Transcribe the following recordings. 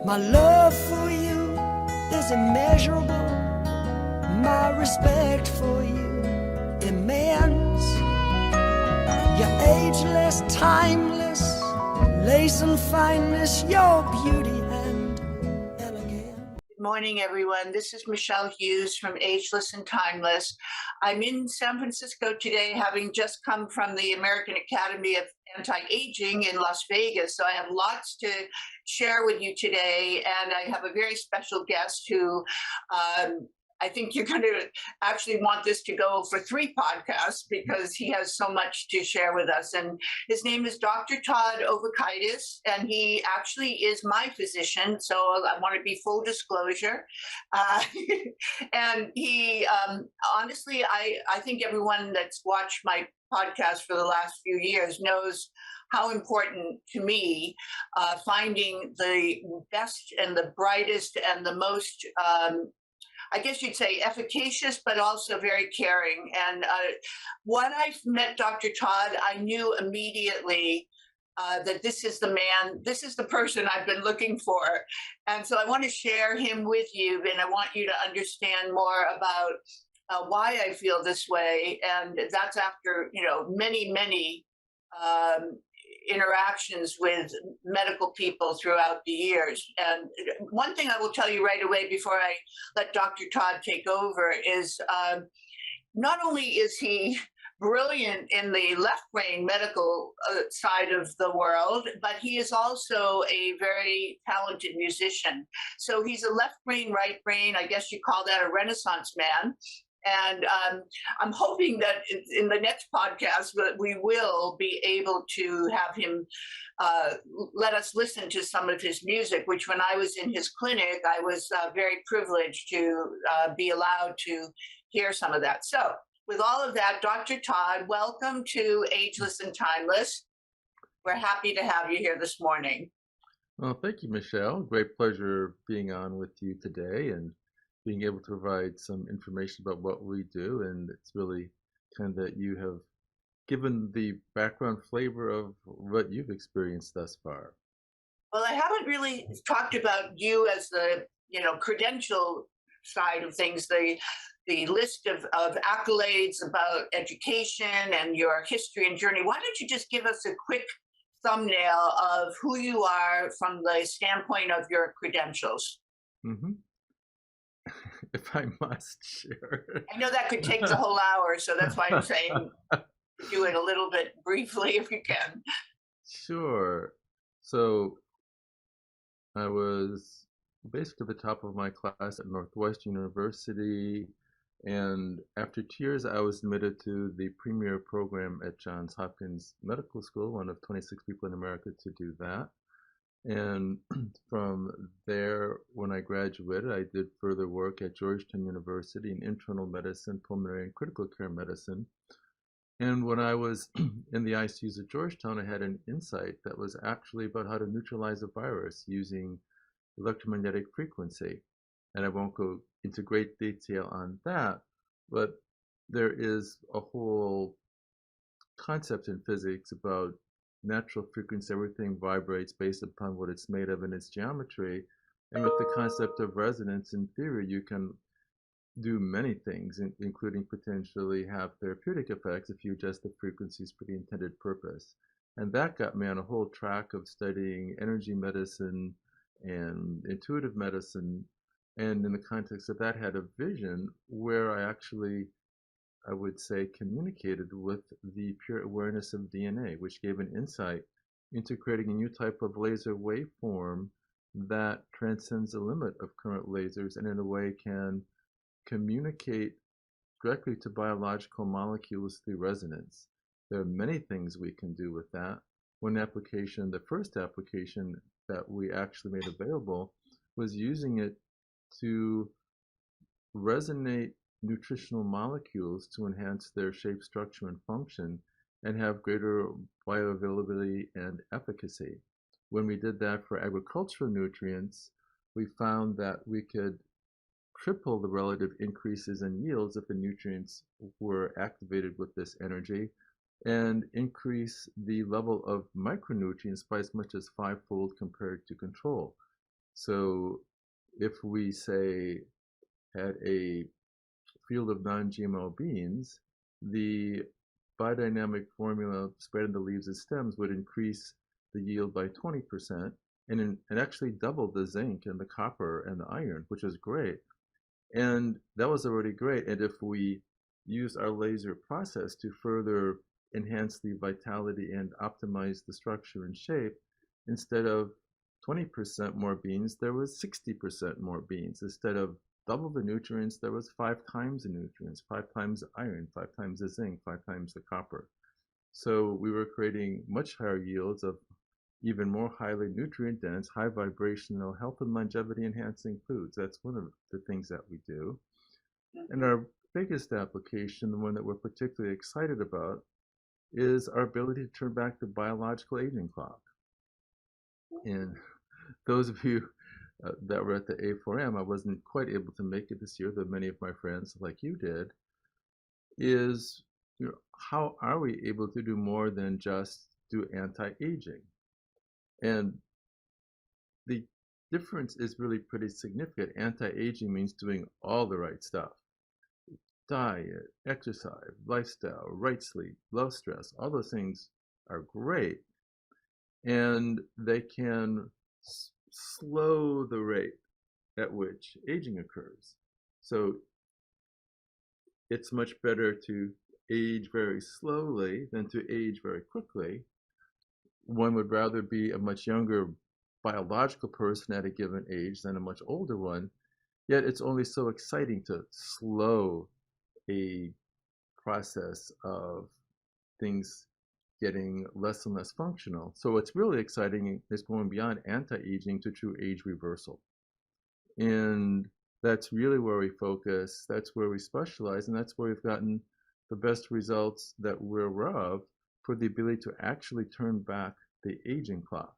My love for you is immeasurable. My respect for you immense. You're ageless, timeless, lace and fineness, your beauty and elegance. Good morning, everyone. This is Michele Hughes from Ageless and Timeless. I'm in San Francisco today, having just come from the American Academy of Anti-Aging in Las Vegas. So I have lots to share with you today, and I have a very special guest who I think you're going to actually want this to go for 3 podcasts because he has so much to share with us. And his name is Dr. Todd Ovokaitys, and he actually is my physician. So I want to be full disclosure. And he, honestly, I think everyone that's watched my podcast for the last few years knows how important to me finding the best and the brightest and the most I guess you'd say efficacious, but also very caring. And when I met Dr. Todd, I knew immediately that this is the man, this is the person I've been looking for. And so I want to share him with you, and I want you to understand more about why I feel this way. And that's after, many interactions with medical people throughout the years. And one thing I will tell you right away before I let Dr. Todd take over is not only is he brilliant in the left brain medical side of the world, but he is also a very talented musician. So he's a left brain, right brain, I guess you call that a Renaissance man. And I'm hoping that in the next podcast, we will be able to have him let us listen to some of his music, which when I was in his clinic, I was very privileged to be allowed to hear some of that. So with all of that, Dr. Todd, welcome to Ageless and Timeless. We're happy to have you here this morning. Well, thank you, Michele. Great pleasure being on with you today and being able to provide some information about what we do. And it's really kind of that you have given the background flavor of what you've experienced thus far. Well, I haven't really talked about you as the, credential side of things, the list of accolades about education and your history and journey. Why don't you just give us a quick thumbnail of who you are from the standpoint of your credentials? Mm-hmm. If I must share. I know that could take the whole hour, so that's why I'm saying do it a little bit briefly if you can. Sure. So I was basically the top of my class at Northwestern University, and after 2 years I was admitted to the premier program at Johns Hopkins Medical School, one of 26 people in America to do that. And from there, when I graduated, I did further work at Georgetown University in internal medicine, pulmonary and critical care medicine. And when I was in the ICUs at Georgetown, I had an insight that was actually about how to neutralize a virus using electromagnetic frequency. And I won't go into great detail on that, but there is a whole concept in physics about natural frequency. Everything vibrates based upon what it's made of in its geometry. And with the concept of resonance, in theory, you can do many things, including potentially have therapeutic effects if you adjust the frequencies for the intended purpose. And that got me on a whole track of studying energy medicine and intuitive medicine. And in the context of that, had a vision where I would say, communicated with the pure awareness of DNA, which gave an insight into creating a new type of laser waveform that transcends the limit of current lasers and in a way can communicate directly to biological molecules through resonance. There are many things we can do with that. One application, the first application that we actually made available, was using it to resonate nutritional molecules to enhance their shape, structure, and function and have greater bioavailability and efficacy. When we did that for agricultural nutrients, we found that we could triple the relative increases in yields if the nutrients were activated with this energy and increase the level of micronutrients by as much as 5-fold compared to control. So if we say had a field of non-GMO beans, the biodynamic formula spreading the leaves and stems would increase the yield by 20% and actually double the zinc and the copper and the iron, which is great. And that was already great. And if we use our laser process to further enhance the vitality and optimize the structure and shape, instead of 20% more beans, there was 60% more beans. Instead of double the nutrients, there was 5 times the nutrients, 5 times the iron, 5 times the zinc, 5 times the copper. So we were creating much higher yields of even more highly nutrient dense, high vibrational, health and longevity enhancing foods. That's one of the things that we do. And our biggest application, the one that we're particularly excited about, is our ability to turn back the biological aging clock. And those of you that were at the A4M, I wasn't quite able to make it this year, though many of my friends like you did, is how are we able to do more than just do anti-aging? And the difference is really pretty significant. Anti-aging means doing all the right stuff. Diet, exercise, lifestyle, right sleep, low stress, all those things are great. And they can slow the rate at which aging occurs. So it's much better to age very slowly than to age very quickly. One would rather be a much younger biological person at a given age than a much older one, yet it's only so exciting to slow a process of things getting less and less functional. So what's really exciting is going beyond anti-aging to true age reversal. And that's really where we focus, that's where we specialize, and that's where we've gotten the best results that we're aware of for the ability to actually turn back the aging clock.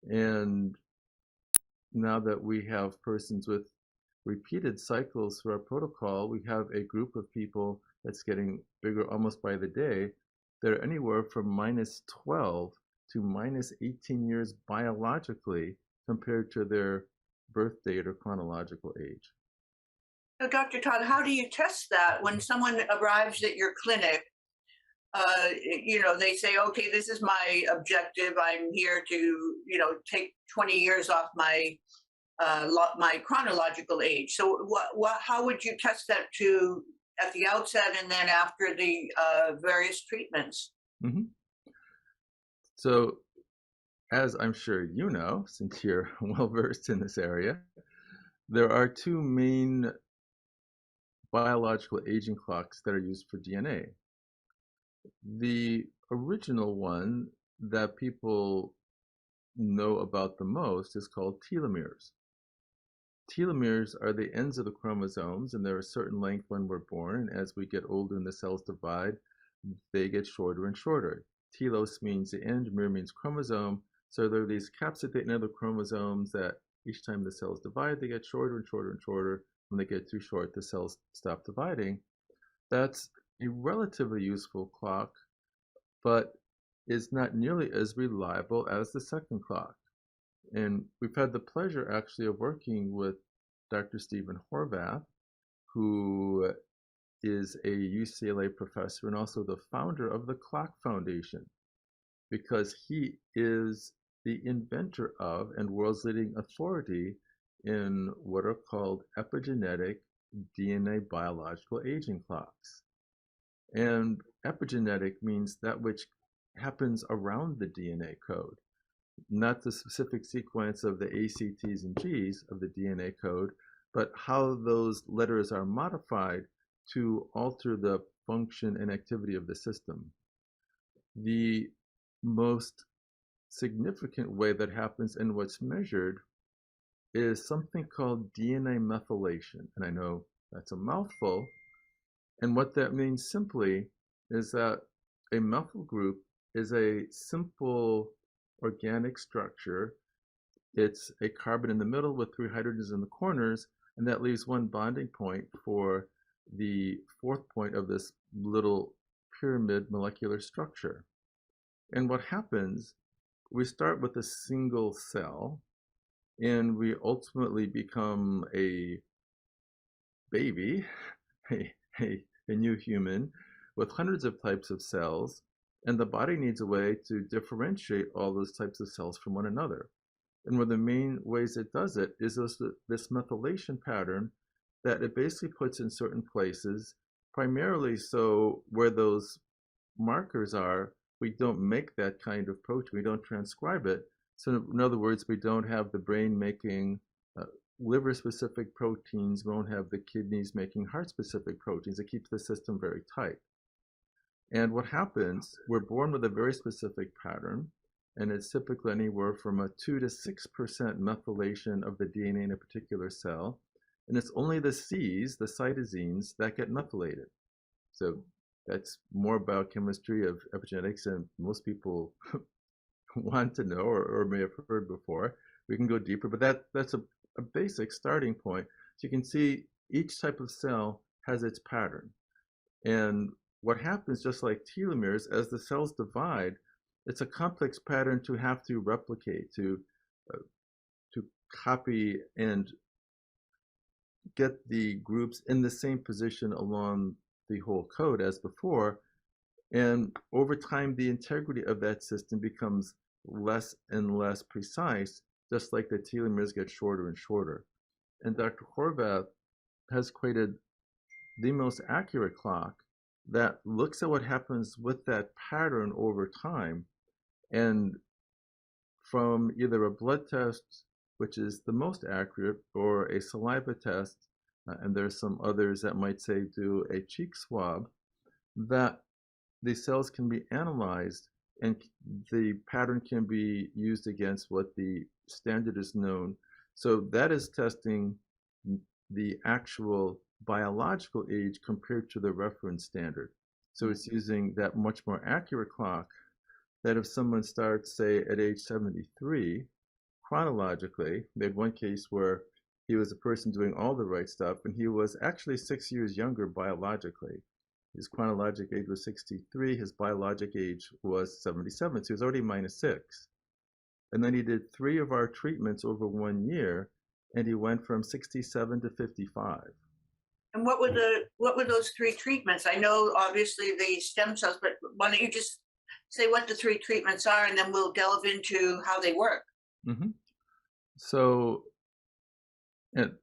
And now that we have persons with repeated cycles through our protocol, we have a group of people that's getting bigger almost by the day. They're anywhere from -12 to -18 years biologically compared to their birth date or chronological age. So, Dr. Todd, how do you test that when someone arrives at your clinic? They say, okay, this is my objective. I'm here to, take 20 years off my my chronological age. So, how would you test that at the outset and then after the various treatments? Mm-hmm. So, as I'm sure you know, since you're well versed in this area, there are two main biological aging clocks that are used for DNA. The original one that people know about the most is called telomeres. Telomeres are the ends of the chromosomes, and they're a certain length when we're born, and as we get older and the cells divide, they get shorter and shorter. Telos means the end, mer means chromosome, so there are these capsitate and other chromosomes that each time the cells divide, they get shorter and shorter and shorter. When they get too short, the cells stop dividing. That's a relatively useful clock, but is not nearly as reliable as the second clock. And we've had the pleasure actually of working with Dr. Stephen Horvath, who is a UCLA professor and also the founder of the Clock Foundation, because he is the inventor of and world's leading authority in what are called epigenetic DNA biological aging clocks. And epigenetic means that which happens around the DNA code, not the specific sequence of the A, C, T's, and G's of the DNA code, but how those letters are modified to alter the function and activity of the system. The most significant way that happens and what's measured is something called DNA methylation. And I know that's a mouthful. And what that means simply is that a methyl group is a simple organic structure. It's a carbon in the middle with 3 hydrogens in the corners, and that leaves one bonding point for the fourth point of this little pyramid molecular structure. And what happens, we start with a single cell, and we ultimately become a baby, a, a new human with hundreds of types of cells, and the body needs a way to differentiate all those types of cells from one another. And one of the main ways it does it is this methylation pattern that it basically puts in certain places, primarily so where those markers are, we don't make that kind of protein, we don't transcribe it. So in other words, we don't have the brain making liver-specific proteins, we won't have the kidneys making heart-specific proteins. It keeps the system very tight. And what happens, we're born with a very specific pattern, and it's typically anywhere from a 2 to 6% methylation of the DNA in a particular cell. And it's only the C's, the cytosines, that get methylated. So that's more biochemistry of epigenetics than most people want to know or may have heard before. We can go deeper, but that's a basic starting point. So you can see each type of cell has its pattern. And what happens, just like telomeres, as the cells divide, it's a complex pattern to have to replicate, to copy and get the groups in the same position along the whole code as before. And over time, the integrity of that system becomes less and less precise, just like the telomeres get shorter and shorter. And Dr. Horvath has created the most accurate clock that looks at what happens with that pattern over time. And from either a blood test, which is the most accurate, or a saliva test, and there's some others that might say do a cheek swab, that the cells can be analyzed and the pattern can be used against what the standard is known. So that is testing the actual biological age compared to the reference standard. So it's using that much more accurate clock that if someone starts, say, at age 73, chronologically, they had one case where he was a person doing all the right stuff, and he was actually 6 years younger biologically. His chronologic age was 63, his biologic age was 77, so he was already -6. And then he did 3 of our treatments over 1 year, and he went from 67 to 55. And what were those 3 treatments? I know obviously the stem cells, but why don't you just say what the 3 treatments are, and then we'll delve into how they work. Mm-hmm. So, and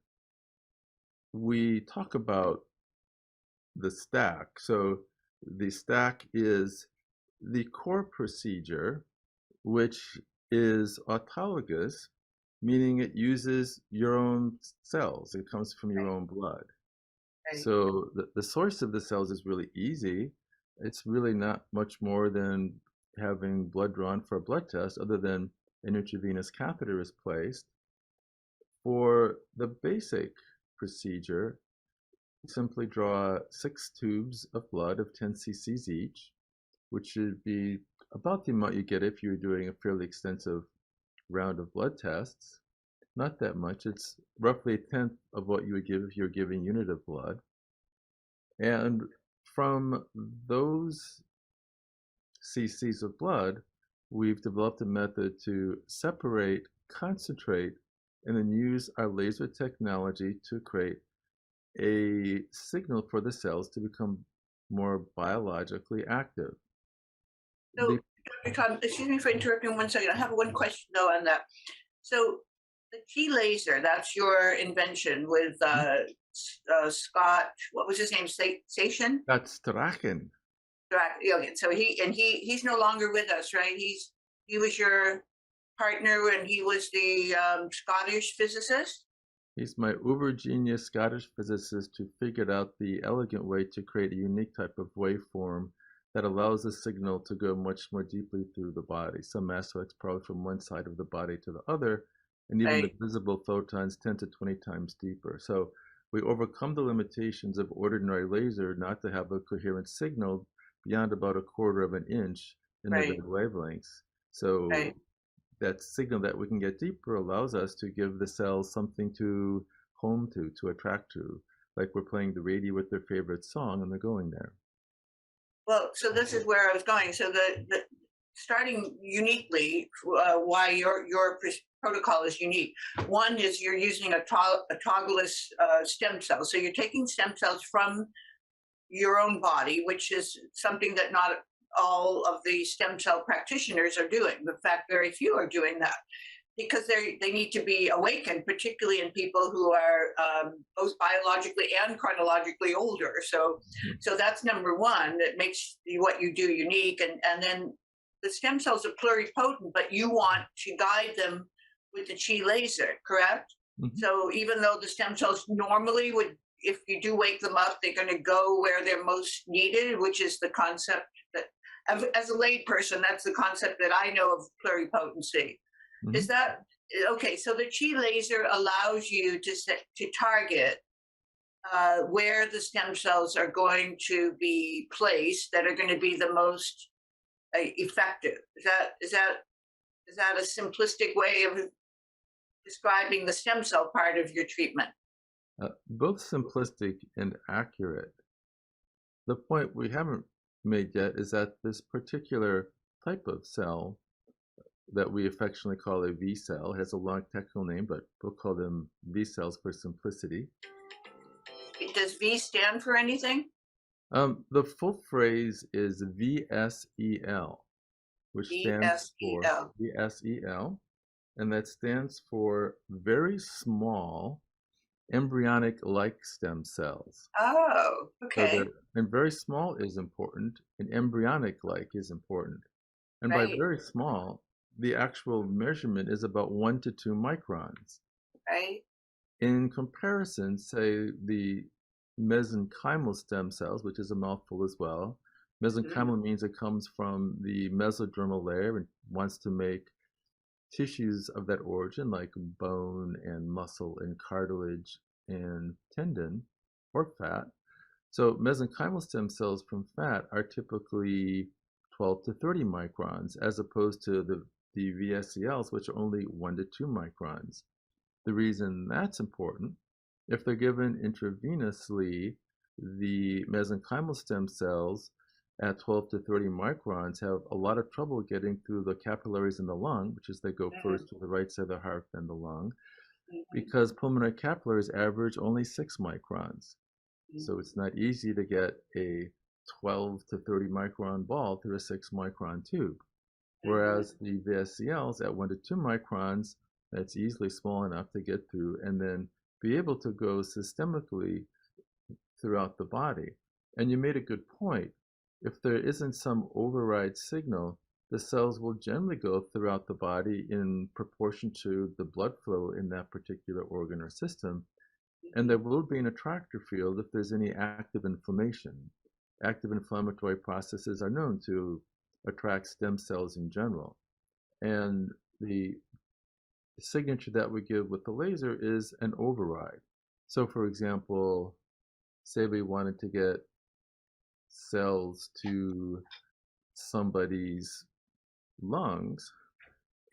we talk about the stack. So the stack is the core procedure, which is autologous, meaning it uses your own cells. It comes from your own blood. Right. So the source of the cells is really easy. It's really not much more than having blood drawn for a blood test, other than an intravenous catheter is placed. For the basic procedure, simply draw 6 tubes of blood of 10 cc's each, which should be about the amount you get if you're doing a fairly extensive round of blood tests. Not that much. It's roughly a tenth of what you would give if you're giving a unit of blood. And from those cc's of blood, we've developed a method to separate, concentrate, and then use our laser technology to create a signal for the cells to become more biologically active. So, Dr. Todd, excuse me for interrupting 1 second. I have one question though on that. So the T laser, that's your invention with Scott, what was his name? Station? That's Strachen. Okay, so he's no longer with us, right? He was your partner and he was the Scottish physicist? He's my uber genius Scottish physicist who figured out the elegant way to create a unique type of waveform that allows the signal to go much more deeply through the body. Some aspects probably from one side of the body to the other, and even the visible photons 10 to 20 times deeper. So we overcome the limitations of ordinary laser not to have a coherent signal beyond about 1/4 of an inch in the red wavelengths. So that signal that we can get deeper allows us to give the cells something to home to attract to, like we're playing the radio with their favorite song and they're going there. Well, so this is where I was going. So the starting uniquely, why your protocol is unique. One is you're using autologous stem cells. So you're taking stem cells from your own body, which is something that not all of the stem cell practitioners are doing. In fact, very few are doing that because they need to be awakened, particularly in people who are both biologically and chronologically older. So that's number one. That makes what you do unique. And then the stem cells are pluripotent, but you want to guide them with the Chi laser, correct? Mm-hmm. So even though the stem cells normally would, if you do wake them up, they're going to go where they're most needed, which is the concept that, as a lay person, that's the concept that I know of pluripotency. Mm-hmm. Is that okay? So the Chi laser allows you to target where the stem cells are going to be placed that are going to be the most effective. Is that a simplistic way of describing the stem cell part of your treatment? Both simplistic and accurate. The point we haven't made yet is that this particular type of cell that we affectionately call a V cell has a long technical name, but we'll call them V cells for simplicity. Does V stand for anything? The full phrase is VSEL, which stands for VSEL, and that stands for very small embryonic-like stem cells. Oh, okay. So and very small is important, and embryonic-like is important. And right. By very small, the actual measurement is about 1 to 2 microns. Right. In comparison, say the mesenchymal stem cells, which is a mouthful as well. Mesenchymal means it comes from the mesodermal layer and wants to make tissues of that origin, like bone and muscle and cartilage and tendon or fat. So mesenchymal stem cells from fat are typically 12 to 30 microns, as opposed to the VSCLs, which are only 1 to 2 microns. The reason that's important, if they're given intravenously, the mesenchymal stem cells at 12 to 30 microns have a lot of trouble getting through the capillaries in the lung, which is they go first to the right side of the heart, then the lung, because pulmonary capillaries average only 6 microns. So it's not easy to get a 12 to 30 micron ball through a 6 micron tube. Whereas the VSCLs at 1 to 2 microns, that's easily small enough to get through and then be able to go systemically throughout the body. And you made a good point. If there isn't some override signal, the cells will generally go throughout the body in proportion to the blood flow in that particular organ or system. And there will be an attractor field if there's any active inflammation. Active inflammatory processes are known to attract stem cells in general. And the signature that we give with the laser is an override. So for example, say we wanted to get cells to somebody's lungs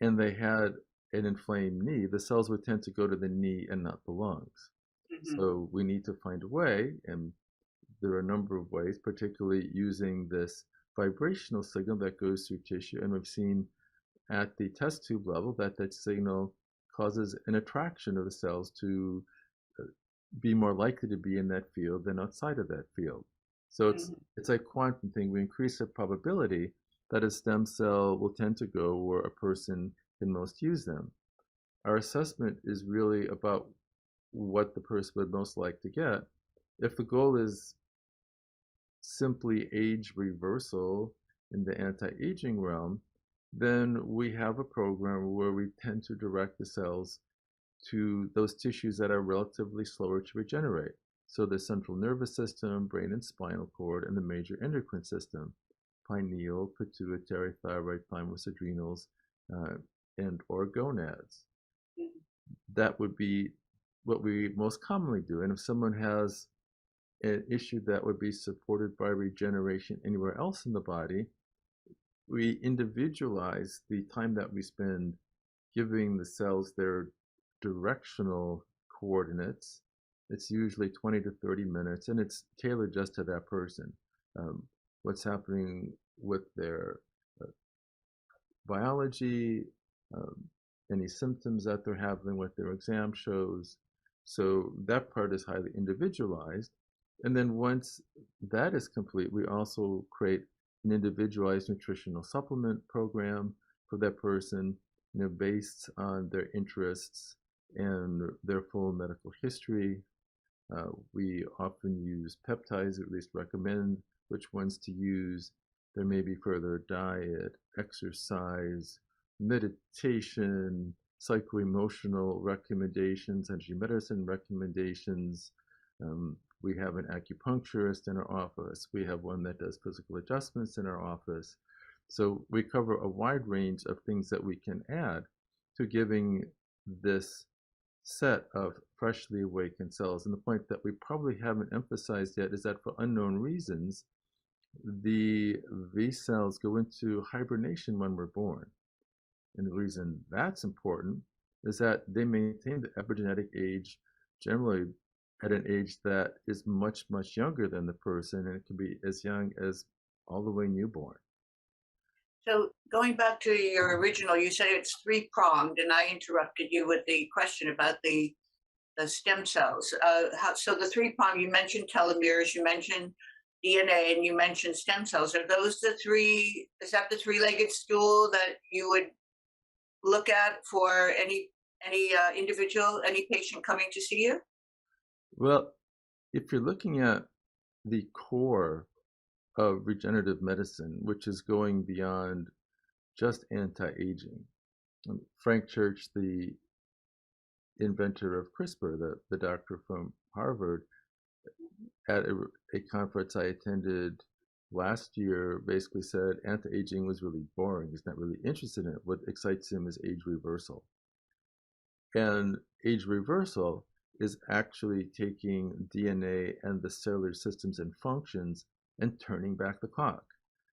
and they had an inflamed knee, the cells would tend to go to the knee and not the lungs. So we need to find a way, and there are a number of ways, particularly using this vibrational signal that goes through tissue. And we've seen at the test tube level that signal causes an attraction of the cells to be more likely to be in that field than outside of that field. So it's a quantum thing. We increase the probability that a stem cell will tend to go where a person can most use them. Our assessment is really about what the person would most like to get. If the goal is simply age reversal in the anti-aging realm, then we have a program where we tend to direct the cells to those tissues that are relatively slower to regenerate. So the central nervous system, brain and spinal cord, and the major endocrine system, pineal, pituitary, thyroid, thymus, adrenals, and or gonads. That would be what we most commonly do. And if someone has an issue that would be supported by regeneration anywhere else in the body, we individualize the time that we spend giving the cells their directional coordinates. It's usually 20 to 30 minutes, and it's tailored just to that person. What's happening with their biology any symptoms that they're having, what their exam shows. So that part is highly individualized. And then once that is complete, we also create an individualized nutritional supplement program for that person, based on their interests and their full medical history. We often use peptides, or at least recommend which ones to use. There may be further diet, exercise, meditation, psycho-emotional recommendations, energy medicine recommendations. We have an acupuncturist in our office. We have one that does physical adjustments in our office. So we cover a wide range of things that we can add to giving this set of freshly awakened cells. And the point that we probably haven't emphasized yet is that for unknown reasons, the V cells go into hibernation when we're born. And the reason that's important is that they maintain the epigenetic age generally at an age that is much, much younger than the person, and it can be as young as all the way newborn. So going back to your original, you said it's three-pronged, and I interrupted you with the question about the stem cells. So the three-pronged, you mentioned telomeres, you mentioned DNA, and you mentioned stem cells. Are those the three, is that the three-legged stool that you would look at for any individual, any patient coming to see you? Well, if you're looking at the core of regenerative medicine, which is going beyond just anti-aging. Frank Church, the inventor of CRISPR, the doctor from Harvard, at a conference I attended last year, basically said anti-aging was really boring. He's not really interested in it. What excites him is age reversal. And age reversal is actually taking DNA and the cellular systems and functions and turning back the clock,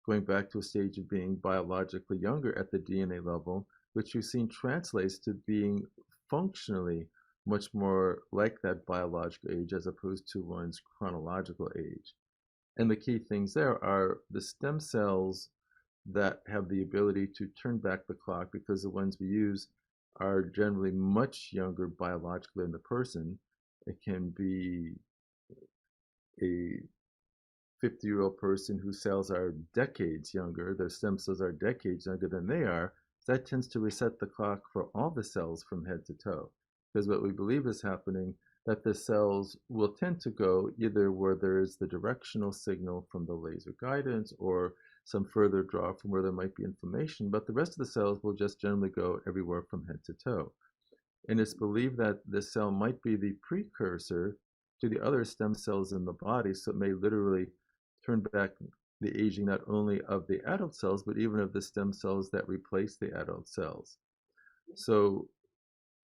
going back to a stage of being biologically younger at the DNA level, which we've seen translates to being functionally much more like that biological age as opposed to one's chronological age. And the key things there are the stem cells that have the ability to turn back the clock, because the ones we use are generally much younger biologically than the person. It can be a 50-year-old person whose cells are decades younger, their stem cells are decades younger than they are. That tends to reset the clock for all the cells from head to toe. Because what we believe is happening, that the cells will tend to go either where there is the directional signal from the laser guidance or some further draw from where there might be inflammation, but the rest of the cells will just generally go everywhere from head to toe. And it's believed that the cell might be the precursor to the other stem cells in the body, so it may literally turn back the aging not only of the adult cells, but even of the stem cells that replace the adult cells. So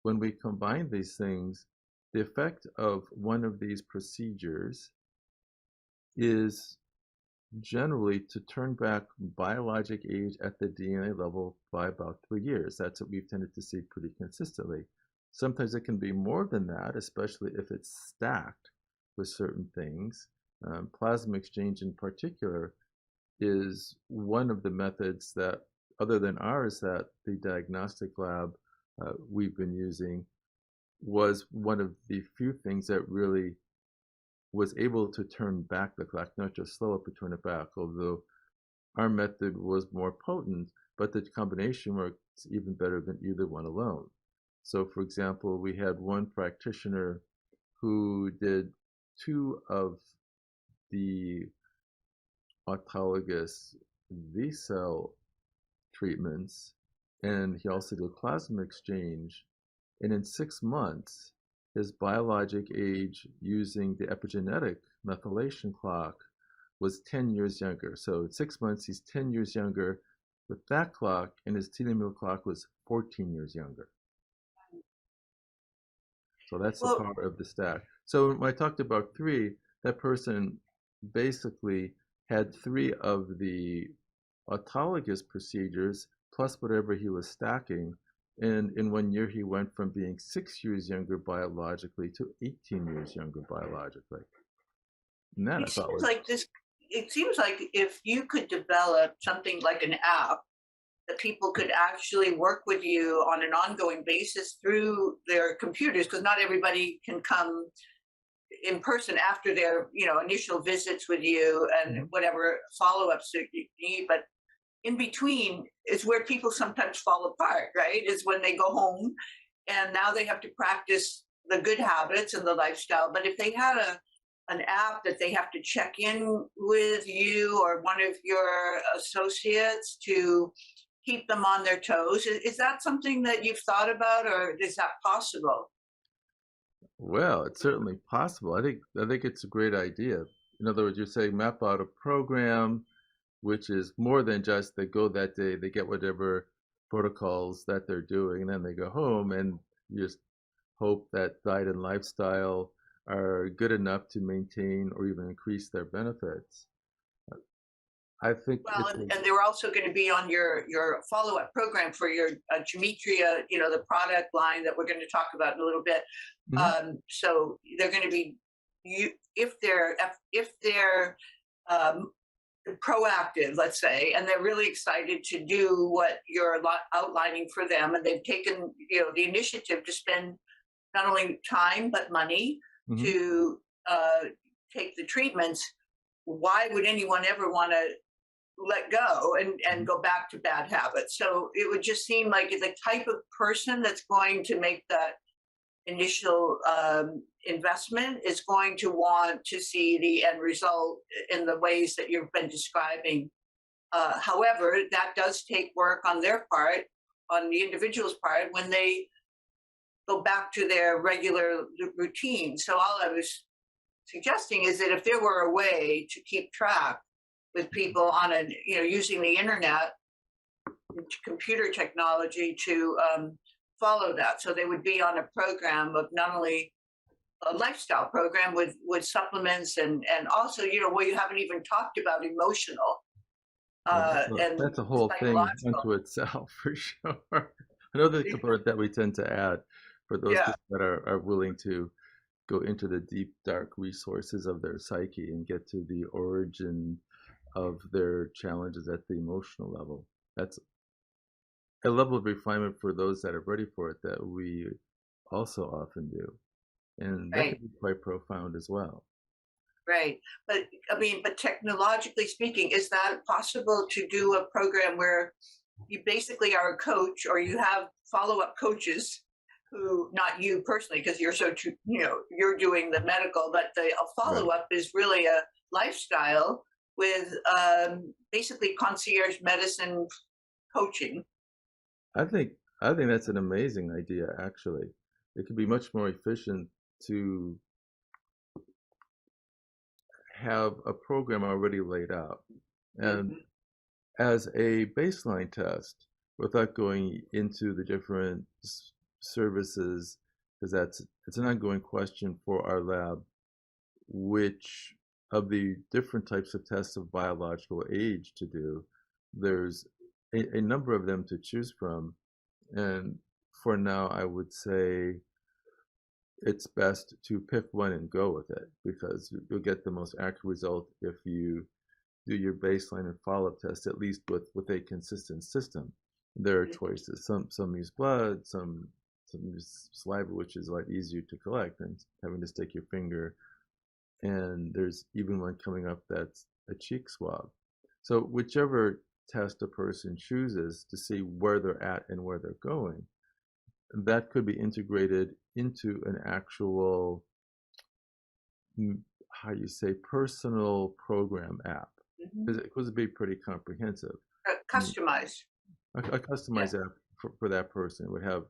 when we combine these things, the effect of one of these procedures is generally to turn back biologic age at the DNA level by about 3 years. That's what we've tended to see pretty consistently. Sometimes it can be more than that, especially if it's stacked with certain things. Plasma exchange in particular is one of the methods that, other than ours, that the diagnostic lab we've been using was one of the few things that really was able to turn back the clock, not just slow it, but turn it back, although our method was more potent, but the combination works even better than either one alone. So, for example, we had one practitioner who did 2 of the autologous V cell treatments, and he also did plasma exchange. And in 6 months, his biologic age using the epigenetic methylation clock was 10 years younger. So in 6 months, he's 10 years younger with that clock, and his telomere clock was 14 years younger. So that's the power of the stack. So when I talked about 3, that person basically had 3 of the autologous procedures plus whatever he was stacking. And in 1 year, he went from being 6 years younger biologically to 18 years younger biologically. And that It seems like if you could develop something like an app that people could actually work with you on an ongoing basis through their computers, because not everybody can come in person after their initial visits with you and whatever follow-ups that you need. But in between is where people sometimes fall apart, right? Is when they go home and now they have to practice the good habits and the lifestyle. But if they had an app that they have to check in with you or one of your associates to keep them on their toes, is that something that you've thought about, or is that possible? Well, it's certainly possible. I think it's a great idea. In other words, you're saying map out a program which is more than just they go that day, they get whatever protocols that they're doing, and then they go home and you just hope that diet and lifestyle are good enough to maintain or even increase their benefits. I think Well, it's and they were also going to be on your follow-up program for your Gematria, the product line that we're going to talk about in a little bit. So they're going to be, if they're proactive, let's say, and they're really excited to do what you're outlining for them, and they've taken the initiative to spend not only time but money to take the treatments. Why would anyone ever want to let go and go back to bad habits? So it would just seem like the type of person that's going to make that initial investment is going to want to see the end result in the ways that you've been describing. However, that does take work on their part, on the individual's part, when they go back to their regular routine. So all I was suggesting is that if there were a way to keep track with people on using the internet, computer technology to follow that, so they would be on a program of not only a lifestyle program with supplements and also where you haven't even talked about emotional and that's a whole thing unto itself for sure. Another component that we tend to add for those people that are willing to go into the deep dark resources of their psyche and get to the origin of their challenges at the emotional level. That's a level of refinement for those that are ready for it that we also often do. And that can be quite profound as well. Right. But but technologically speaking, is that possible to do a program where you basically are a coach, or you have follow-up coaches who, not you personally, because you're you're doing the medical, but a follow-up is really a lifestyle with basically concierge medicine coaching? I think that's an amazing idea, actually. It could be much more efficient to have a program already laid out. And as a baseline test, without going into the different services, because it's an ongoing question for our lab, which of the different types of tests of biological age to do, there's a number of them to choose from. And for now, I would say it's best to pick one and go with it, because you'll get the most accurate result if you do your baseline and follow-up test, at least with a consistent system. There are choices. Some use blood, some use saliva, which is a lot easier to collect than having to stick your finger. And there's even one coming up that's a cheek swab. So whichever test a person chooses to see where they're at and where they're going, that could be integrated into an actual, personal program app. It could be pretty comprehensive. Customized. A customized app for that person. It would have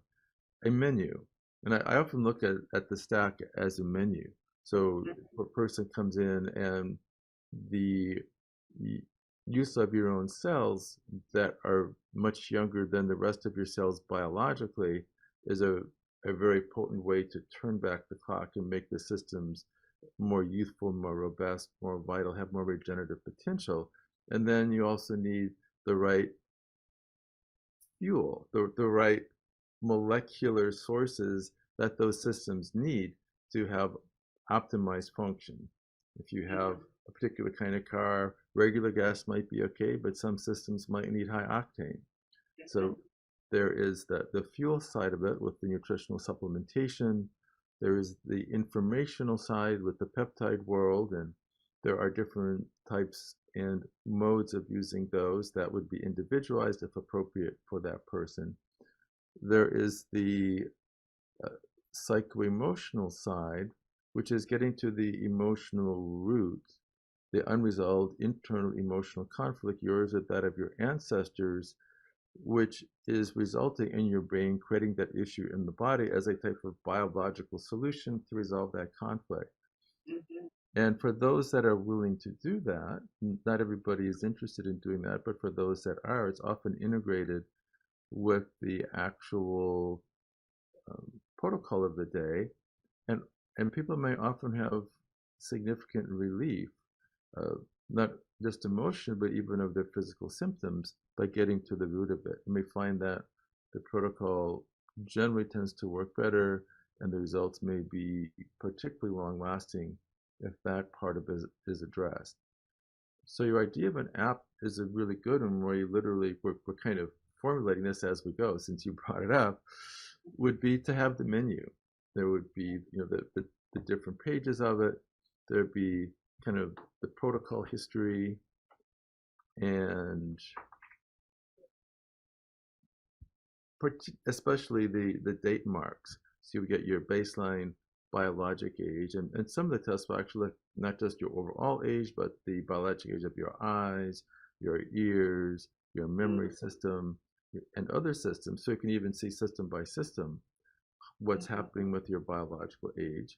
a menu. And I often look at the stack as a menu. So a person comes in, and the use of your own cells that are much younger than the rest of your cells biologically is a very potent way to turn back the clock and make the systems more youthful, more robust, more vital, have more regenerative potential. And then you also need the right fuel, the right molecular sources that those systems need to have optimized function. If you have a particular kind of car, regular gas might be okay, but some systems might need high octane. So there is the fuel side of it with the nutritional supplementation. There is the informational side with the peptide world, and there are different types and modes of using those that would be individualized if appropriate for that person. There is the psycho-emotional side, which is getting to the emotional root, the unresolved internal emotional conflict, yours or that of your ancestors, which is resulting in your brain creating that issue in the body as a type of biological solution to resolve that conflict. Mm-hmm. And for those that are willing to do that, not everybody is interested in doing that, but for those that are, it's often integrated with the actual protocol of the day, and and people may often have significant relief, uh, not just emotion, but even of their physical symptoms by getting to the root of it. You may find that the protocol generally tends to work better, and the results may be particularly long lasting if that part of it is addressed. So your idea of an app is a really good one where you literally, we're kind of formulating this as we go, since you brought it up, would be to have the menu. There would be, the different pages of it. There'd be kind of the protocol history and especially the date marks. So you get your baseline biologic age, and some of the tests will actually look not just your overall age, but the biologic age of your eyes, your ears, your memory system, and other systems. So you can even see system by system what's happening with your biological age.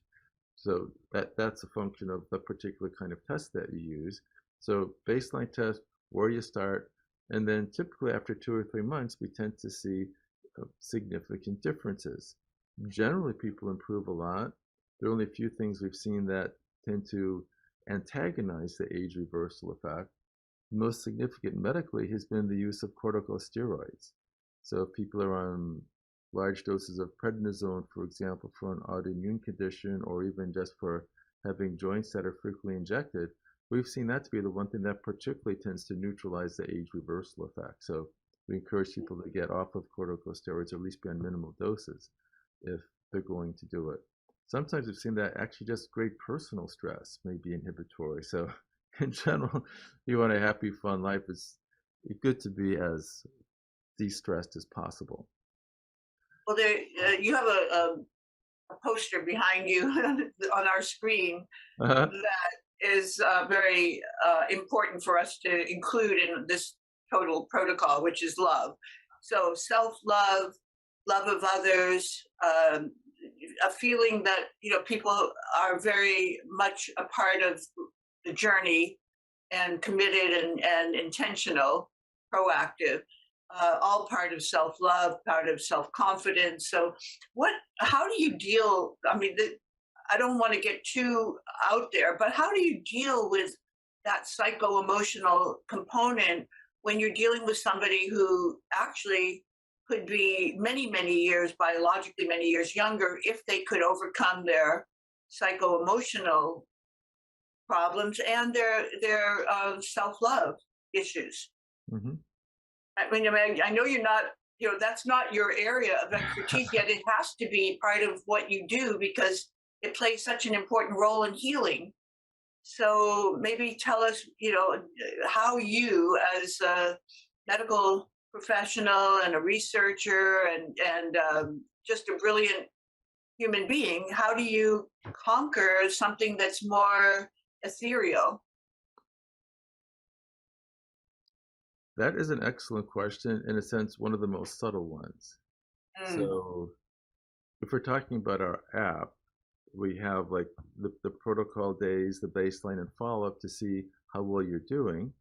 So that's a function of the particular kind of test that you use. So baseline test, where you start, and then typically after 2 or 3 months, we tend to see significant differences. Generally, people improve a lot. There are only a few things we've seen that tend to antagonize the age reversal effect. Most significant medically has been the use of corticosteroids. So if people are on large doses of prednisone, for example, for an autoimmune condition, or even just for having joints that are frequently injected, we've seen that to be the one thing that particularly tends to neutralize the age reversal effect. So we encourage people to get off of corticosteroids, or at least be on minimal doses if they're going to do it. Sometimes we've seen that actually just great personal stress may be inhibitory. So in general, you want a happy, fun life, it's good to be as de-stressed as possible. Well, there you have a poster behind you on our screen Uh-huh. that is very important for us to include in this total protocol, which is love. So self-love, love of others, a feeling that people are very much a part of the journey and committed and intentional, proactive. All part of self-love, part of self-confidence. So, how do you deal? I mean, I don't want to get too out there, but how do you deal with that psycho-emotional component when you're dealing with somebody who actually could be many, many years, biologically many years younger, if they could overcome their psycho-emotional problems and their self-love issues? Mm-hmm. I mean, I know you're not, that's not your area of expertise, yet it has to be part of what you do because it plays such an important role in healing. So maybe tell us, how you, as a medical professional and a researcher and just a brilliant human being, how do you conquer something that's more ethereal? That is an excellent question. In a sense, one of the most subtle ones. Mm. So if we're talking about our app, we have like the protocol days, the baseline and follow-up to see how well you're doing.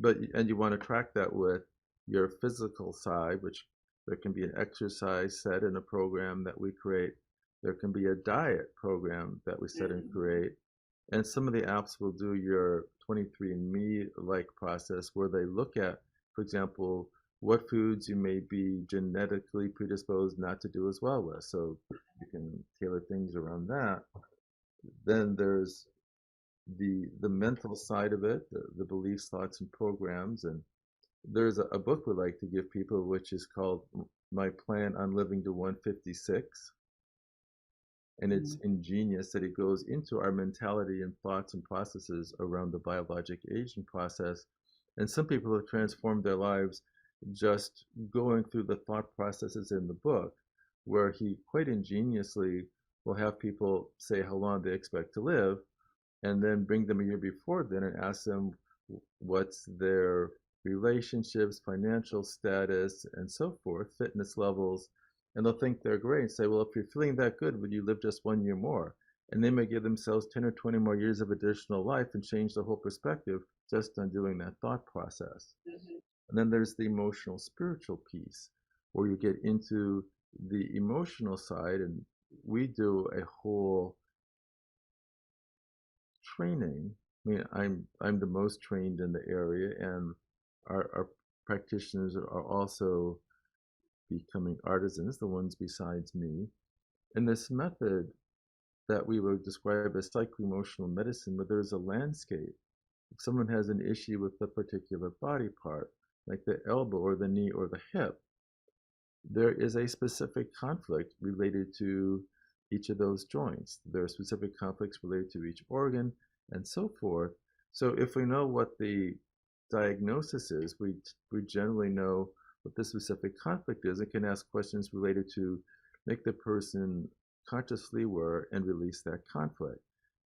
And you want to track that with your physical side, which there can be an exercise set in a program that we create. There can be a diet program that we set and create. And some of the apps will do your 23andMe-like process where they look at, for example, what foods you may be genetically predisposed not to do as well with. So you can tailor things around that. Then there's the mental side of it, the beliefs, thoughts, and programs. And there's a book we like to give people, which is called My Plan on Living to 156. And it's ingenious that it goes into our mentality and thoughts and processes around the biologic aging process. And some people have transformed their lives just going through the thought processes in the book, where he quite ingeniously will have people say how long they expect to live, and then bring them a year before then and ask them what's their relationships, financial status, and so forth, fitness levels. And they'll think they're great and say, well, if you're feeling that good, would you live just 1 year more? And they may give themselves 10 or 20 more years of additional life and change the whole perspective just on doing that thought process. Mm-hmm. And then there's the emotional, spiritual piece, where you get into the emotional side, and we do a whole training. I mean, I'm the most trained in the area, and our practitioners are also becoming artisans, the ones besides me. And this method that we would describe as psycho-emotional medicine, where there's a landscape. If someone has an issue with a particular body part, like the elbow or the knee or the hip, there is a specific conflict related to each of those joints. There are specific conflicts related to each organ and so forth. So if we know what the diagnosis is, we generally know what the specific conflict is and can ask questions related to make the person consciously aware and release that conflict.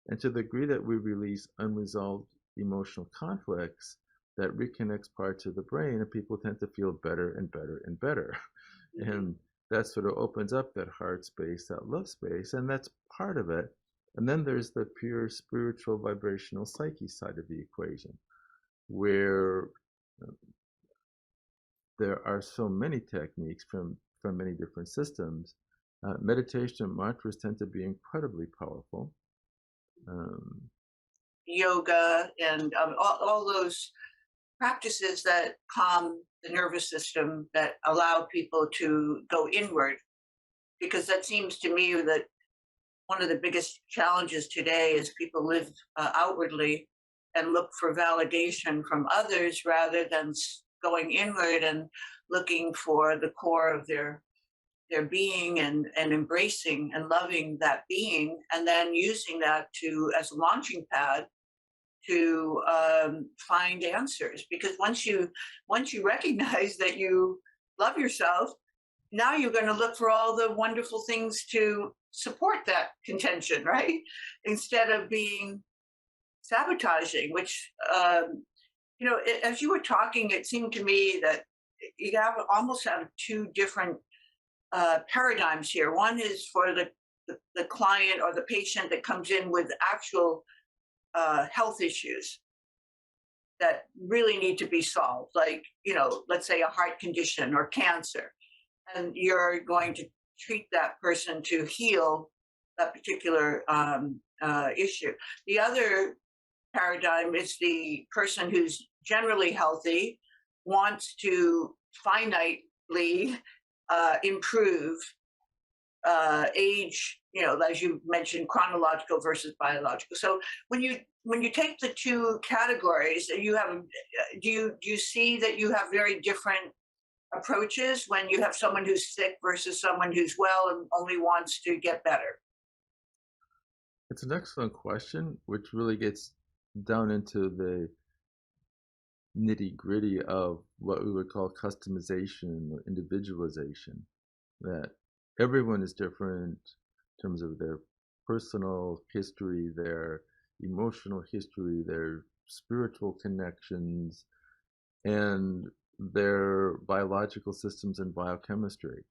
And to the degree that we release unresolved emotional conflicts, that reconnects parts of the brain, and people tend to feel better and better and better. Mm-hmm. And that sort of opens up that heart space, that love space, and that's part of it. And then there's the pure spiritual vibrational psyche side of the equation, where there are so many techniques from many different systems. Meditation and mantras tend to be incredibly powerful. Yoga and all those practices that calm the nervous system, that allow people to go inward, because that seems to me that one of the biggest challenges today is people live outwardly and look for validation from others rather than going inward and looking for the core of their being and embracing and loving that being, and then using that as a launching pad to find answers. Because once you recognize that you love yourself, now you're going to look for all the wonderful things to support that contention, right? Instead of being sabotaging, which, as you were talking, it seemed to me that you almost have two different paradigms here. One is for the client or the patient that comes in with actual health issues that really need to be solved, like, let's say a heart condition or cancer, and you're going to treat that person to heal that particular issue. The other paradigm is the person who's generally healthy, wants to finitely improve age, as you mentioned, chronological versus biological. So when you take the two categories, do you see that you have very different approaches when you have someone who's sick versus someone who's well and only wants to get better? It's an excellent question, which really gets down into the nitty-gritty of what we would call customization or individualization, that everyone is different in terms of their personal history, their emotional history, their spiritual connections, and their biological systems and biochemistry.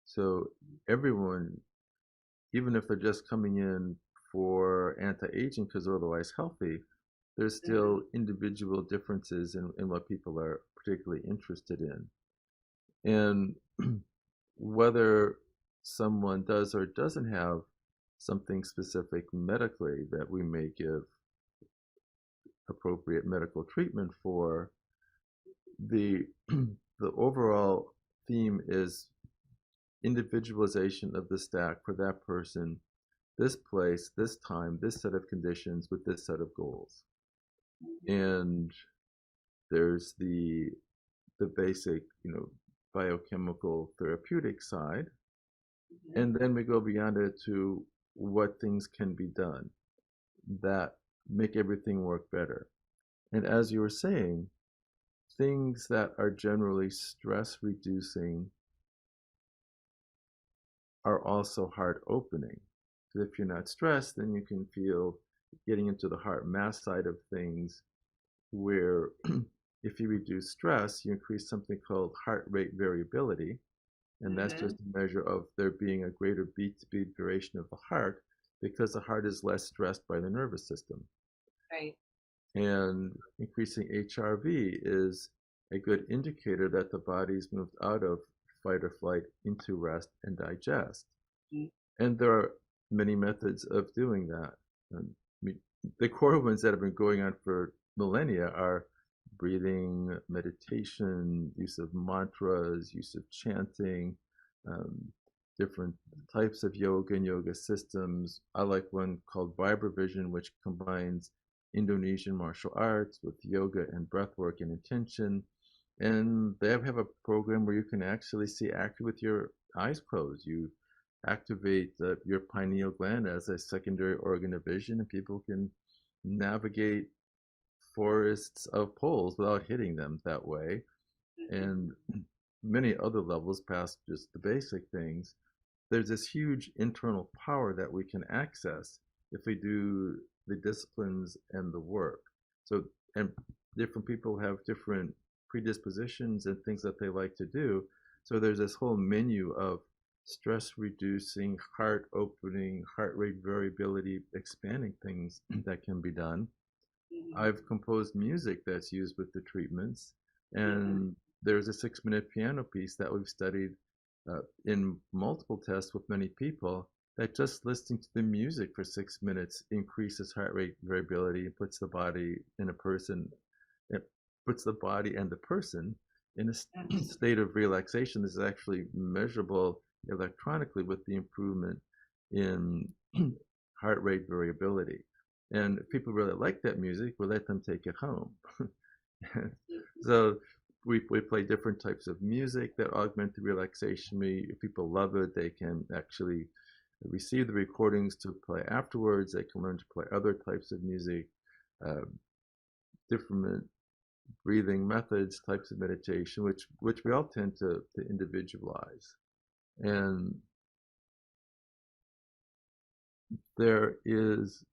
So everyone, even if they're just coming in for anti-aging because they're otherwise healthy, there's still individual differences in what people are particularly interested in. And whether someone does or doesn't have something specific medically that we may give appropriate medical treatment for, the overall theme is individualization of the stack for that person, this place, this time, this set of conditions with this set of goals. And there's the the basic, biochemical therapeutic side. Mhm. And then we go beyond it to what things can be done that make everything work better. And as you were saying, things that are generally stress reducing are also heart opening. So if you're not stressed, then you can feel getting into the heart mass side of things, where if you reduce stress, you increase something called heart rate variability. And that's Mhm. just a measure of there being a greater beat-to-beat duration of the heart because the heart is less stressed by the nervous system. Right. And increasing HRV is a good indicator that the body's moved out of fight or flight into rest and digest. Mhm. And there are many methods of doing that. And the core ones that have been going on for millennia are breathing, meditation, use of mantras, use of chanting, um, different types of yoga and yoga systems. I like one called Vibravision, which combines Indonesian martial arts with yoga and breath work and intention. And they have a program where you can actually see active with your eyes closed. You activate your pineal gland as a secondary organ of vision, and people can navigate forests of poles without hitting them that way. Mhm. And many other levels past just the basic things. There's this huge internal power that we can access if we do the disciplines and the work. So, and different people have different predispositions and things that they like to do. So there's this whole menu of stress reducing, heart opening, heart rate variability, expanding things that can be done. Mhm. I've composed music that's used with the treatments, Mhm. and there's a 6-minute piano piece that we've studied in multiple tests with many people, that just listening to the music for 6 minutes increases heart rate variability and puts the body it puts the body and the person in a Mhm. state of relaxation. This is actually measurable electronically with the improvement in heart rate variability. And if people really like that music, we let them take it home. So we play different types of music that augment the relaxation. If people love it, they can actually receive the recordings to play afterwards. They can learn to play other types of music, uh, different breathing methods, types of meditation, which we all tend to individualize. And there is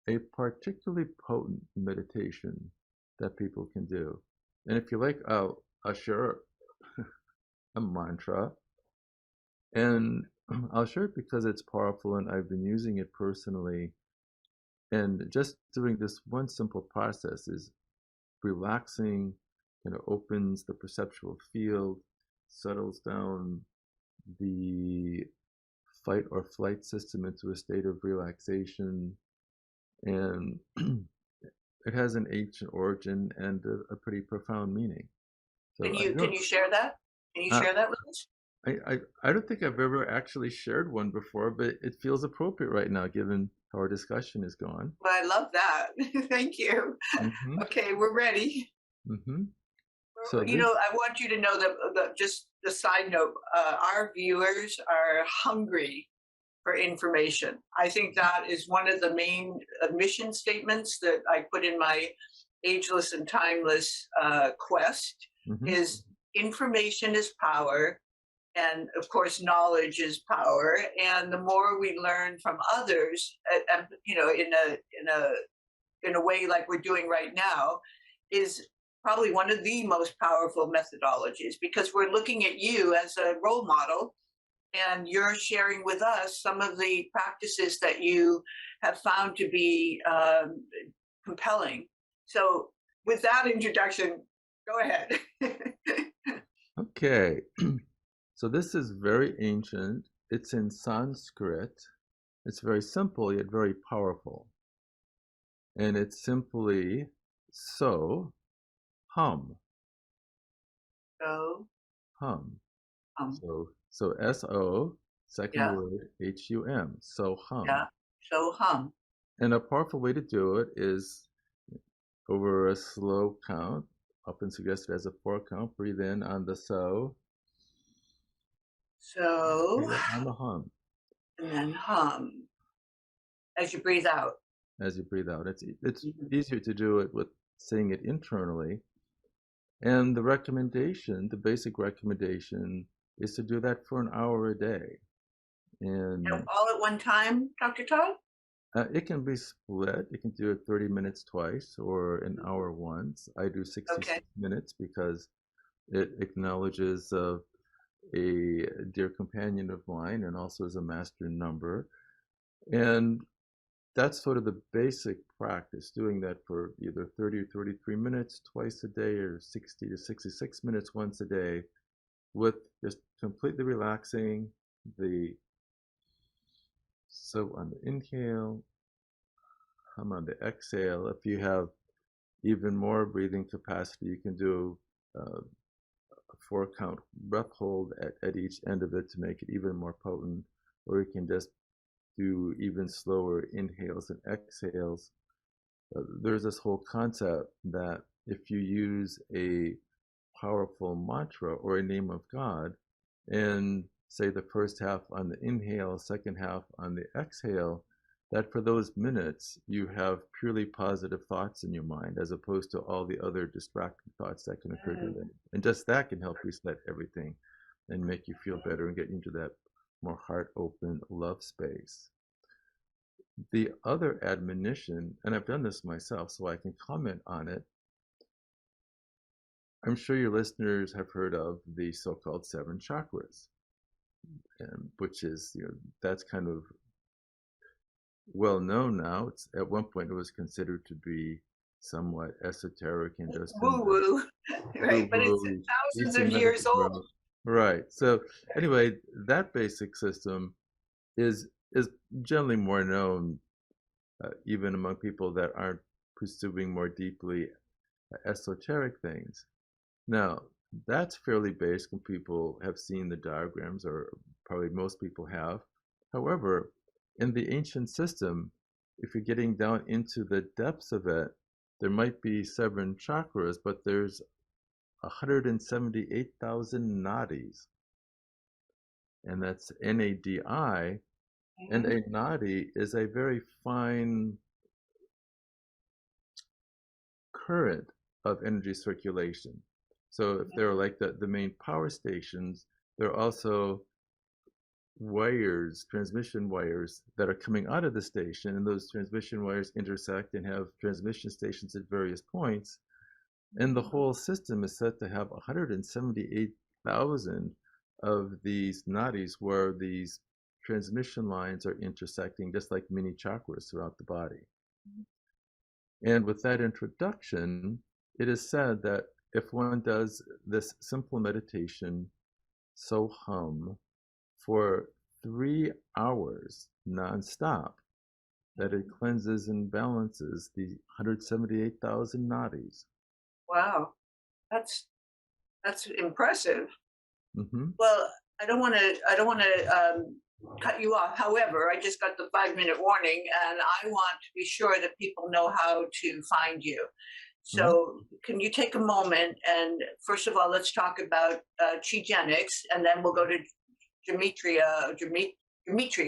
a particularly potent meditation that people can do. And if you like, I'll share a mantra, and I'll share it because it's powerful and I've been using it personally. And just doing this one simple process is relaxing, kind of opens the perceptual field, settles down the fight or flight system into a state of relaxation, and it has an ancient origin and a pretty profound meaning. So Can you share that? Can you uh, share that with us? I don't think I've ever actually shared one before, but it feels appropriate right now given how our discussion is going. Well, I love that. Thank you. Mm-hmm. Okay, we're ready. Mm-hmm. So You this, know, I want you to know that just the side note, our viewers are hungry for information. I think that is one of the main mission statements that I put in my Ageless and Timeless quest mm-hmm. is information is power, and of course knowledge is power, and the more we learn from others, you know, in a way like we're doing right now, is probably one of the most powerful methodologies, because we're looking at you as a role model, and you're sharing with us some of the practices that you have found to be compelling. So with that introduction, go ahead. Okay. So this is very ancient. It's in Sanskrit. It's very simple yet very powerful. And it's simply so hum. So Hum. um, So SO, second yeah, word, HUM. So hum. yeah, so And a powerful way to do it is over a slow count often suggested as a 4 count. Breathe in on the so. So, Breathe out on the hum. and then hum as you breathe out. As you breathe out. It's easier to do it with saying it internally. And the basic recommendation is to do that for an hour a day. And all at one time, Dr. Todd? it can be split. You can do it 30 minutes twice or an hour once. I do 66 minutes because it acknowledges a dear companion of mine and also is a master number. And that's sort of the basic practice, doing that for either 30 or 33 minutes twice a day or 60 to 66 minutes once a day, with just completely relaxing so on the inhale, hum on the exhale. If you have even more breathing capacity, you can do a 4 count breath hold at each end of it to make it even more potent, or you can just do even slower inhales and exhales. There's this whole concept that if you use a powerful mantra or a name of God and say the first half on the inhale, second half on the exhale, that for those minutes you have purely positive thoughts in your mind as opposed to all the other distracting thoughts that can occur during the day. And just that can help reset everything and make you feel better and get into that more heart open love space. The other admonition, and I've done this myself so I can comment on it, I'm sure your listeners have heard of the so-called 7 chakras, which is, that's kind of well known now. At one point it was considered to be somewhat esoteric and just woo-woo, right? But it's thousands of years old. Right. So anyway, that basic system is generally more known even among people that aren't pursuing more deeply esoteric things. Now, that's fairly basic, and people have seen the diagrams, or probably most people have. However, in the ancient system, if you're getting down into the depths of it, there might be 7 chakras, but there's 178,000 nadis. And that's NADI. And a nadi is a very fine current of energy circulation. So if they're like the main power stations, there are also wires, transmission wires that are coming out of the station, and those transmission wires intersect and have transmission stations at various points. And the whole system is said to have 178,000 of these nadis where these transmission lines are intersecting just like mini chakras throughout the body. And with that introduction, it is said that if one does this simple meditation, so hum, for 3 hours nonstop, that it cleanses and balances the 178,000 nadis. Wow, that's impressive. Mm-hmm. Well, I don't want to cut you off. However, I just got the 5-minute warning, and I want to be sure that people know how to find you. So can you take a moment and first of all, let's talk about Qigenics, and then we'll go to Gematria,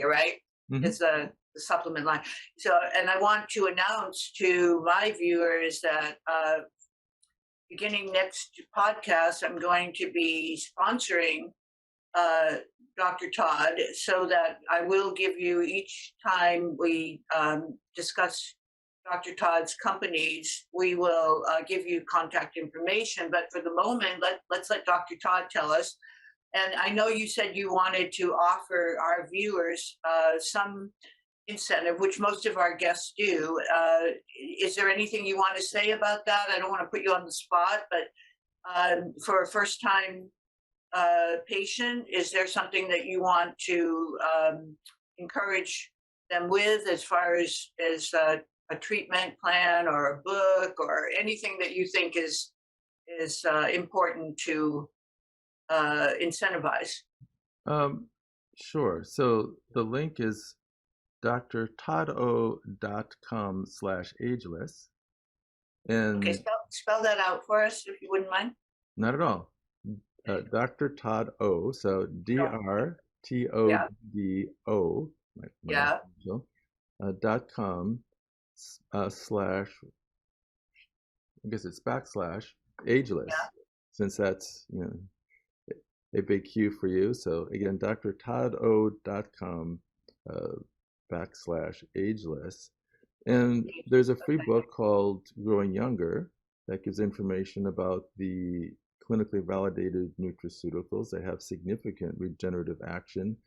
right? Mm-hmm. It's the supplement line. So, and I want to announce to my viewers that beginning next podcast, I'm going to be sponsoring Dr. Todd, so that I will give you each time we discuss Dr. Todd's companies, we will give you contact information. But for the moment, let's let Dr. Todd tell us. And I know you said you wanted to offer our viewers some incentive, which most of our guests do. Is there anything you want to say about that? I don't want to put you on the spot, but for a first-time patient, is there something that you want to encourage them with as far as a treatment plan or a book or anything that you think is important to incentivize? Sure. So the link is drtoddo.com/ageless. And okay, spell that out for us, if you wouldn't mind? Not at all. Dr. Todd O. So DrToddo. Yeah. .com slash, I guess it's / ageless, Yeah. since that's a big Q for you. So again, drtoddo.com / ageless. And there's a free book called Growing Younger that gives information about the clinically validated nutraceuticals that have significant regenerative action,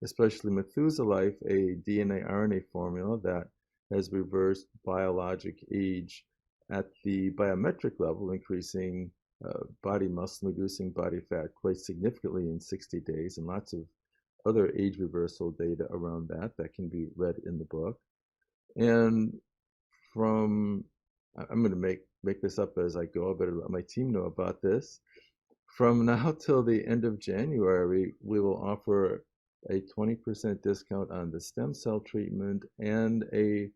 especially Methuselah, a DNA RNA formula that has reversed biologic age at the biometric level, increasing body muscle, reducing body fat quite significantly in 60 days, and lots of other age reversal data around that can be read in the book. And I'm going to make this up as I go, I better let my team know about this. From now till the end of January, we will offer a 20% discount on the stem cell treatment and a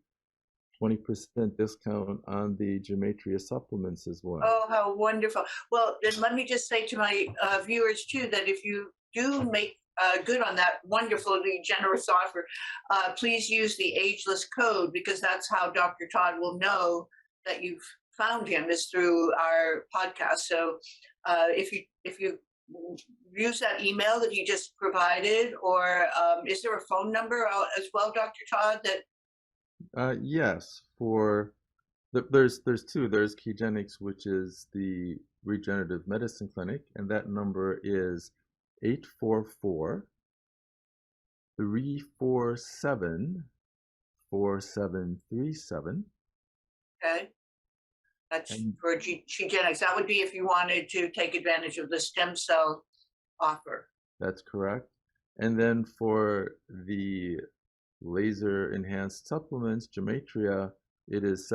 20% discount on the Gematria supplements as well. Oh, how wonderful. Well, then let me just say to my viewers too, that if you do make good on that wonderfully generous offer, please use the Ageless code, because that's how Dr. Todd will know that you've found him, is through our podcast. So if you use that email that you just provided, or is there a phone number as well, Dr. Todd? Yes, there's two. There's Kegenics, which is the regenerative medicine clinic, and that number is 844-347-4737. Okay. That's for Kegenics. That would be if you wanted to take advantage of the stem cell offer. That's correct. And then for the laser enhanced supplements, Gematria, it is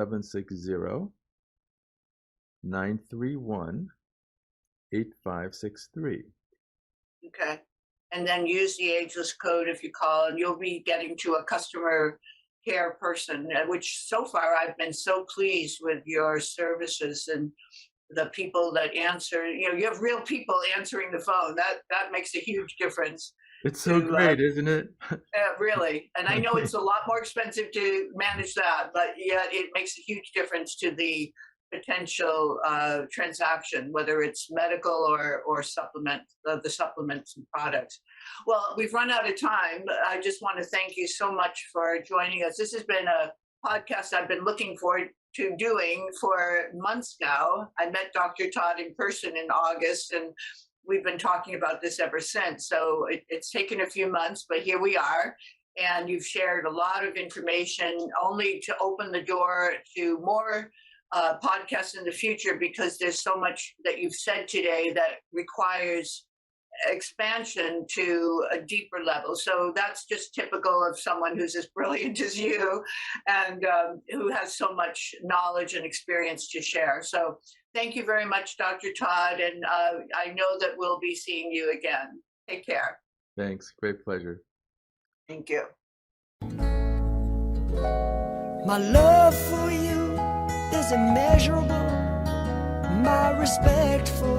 760-931-8563. Okay. And then use the Ageless code if you call, and you'll be getting to a customer care person, which so far I've been so pleased with your services and the people that answer. You have real people answering the phone. That makes a huge difference. It's so great, isn't it? Really. And I know it's a lot more expensive to manage that, but yeah, it makes a huge difference to the potential transaction, whether it's medical or the supplements and products. Well, we've run out of time. I just want to thank you so much for joining us. This has been a podcast I've been looking forward to doing for months now. I met Dr. Todd in person in August, and we've been talking about this ever since. So it's taken a few months, but here we are. And you've shared a lot of information only to open the door to more podcasts in the future, because there's so much that you've said today that requires expansion to a deeper level. So that's just typical of someone who's as brilliant as you, and who has so much knowledge and experience to share. So thank you very much, Dr. Todd, and I know that we'll be seeing you again. Take care. Thanks. Great pleasure. Thank you. My love for you is immeasurable. My respect for